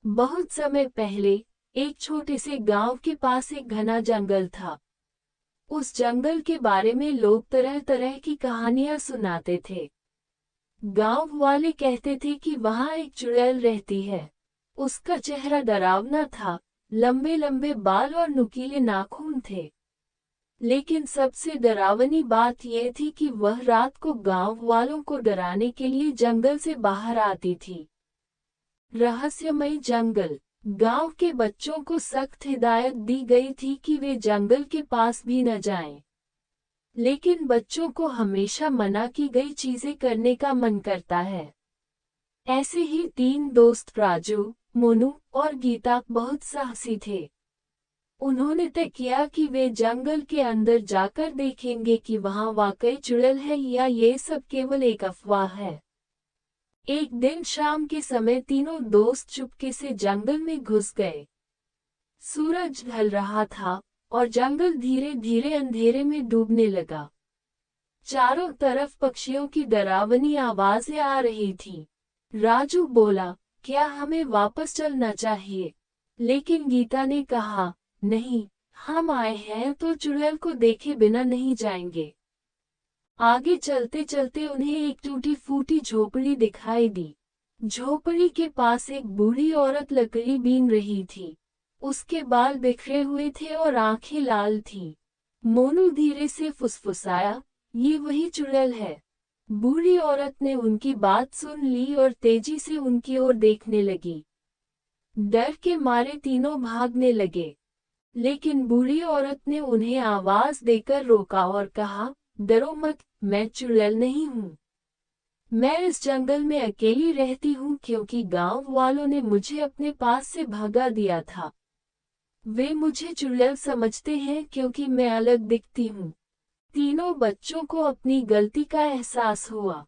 बहुत समय पहले एक छोटे से गांव के पास एक घना जंगल था। उस जंगल के बारे में लोग तरह तरह की कहानियां सुनाते थे। गांव वाले कहते थे कि वहां एक चुड़ैल रहती है। उसका चेहरा डरावना था, लंबे लंबे बाल और नुकीले नाखून थे। लेकिन सबसे डरावनी बात यह थी कि वह रात को गांव वालों को डराने के लिए जंगल से बाहर आती थी। रहस्यमयी जंगल। गांव के बच्चों को सख्त हिदायत दी गई थी कि वे जंगल के पास भी न जाएं। लेकिन बच्चों को हमेशा मना की गई चीजें करने का मन करता है। ऐसे ही तीन दोस्त राजू, मोनू और गीता बहुत साहसी थे। उन्होंने तय किया कि वे जंगल के अंदर जाकर देखेंगे कि वहां वाकई चुड़ैल है या ये सब केवल एक अफवाह है। एक दिन शाम के समय तीनों दोस्त चुपके से जंगल में घुस गए। सूरज ढल रहा था और जंगल धीरे धीरे अंधेरे में डूबने लगा। चारों तरफ पक्षियों की डरावनी आवाजें आ रही थीं। राजू बोला, क्या हमें वापस चलना चाहिए? लेकिन गीता ने कहा, नहीं, हम आए हैं तो चुड़ैल को देखे बिना नहीं जाएंगे। आगे चलते चलते उन्हें एक टूटी फूटी झोपड़ी दिखाई दी। झोपड़ी के पास एक बूढ़ी औरत लकड़ी बीन रही थी। उसके बाल बिखरे हुए थे और आंखें लाल थीं। मोनू धीरे से फुसफुसाया, ये वही चुड़ैल है। बूढ़ी औरत ने उनकी बात सुन ली और तेजी से उनकी ओर देखने लगी। डर के मारे तीनों भागने लगे। लेकिन बूढ़ी औरत ने उन्हें आवाज देकर रोका और कहा, डरो मत, मैं चुड़ैल नहीं हूँ। मैं इस जंगल में अकेली रहती हूँ क्योंकि गांव वालों ने मुझे अपने पास से भगा दिया था। वे मुझे चुड़ैल समझते हैं क्योंकि मैं अलग दिखती हूँ। तीनों बच्चों को अपनी गलती का एहसास हुआ।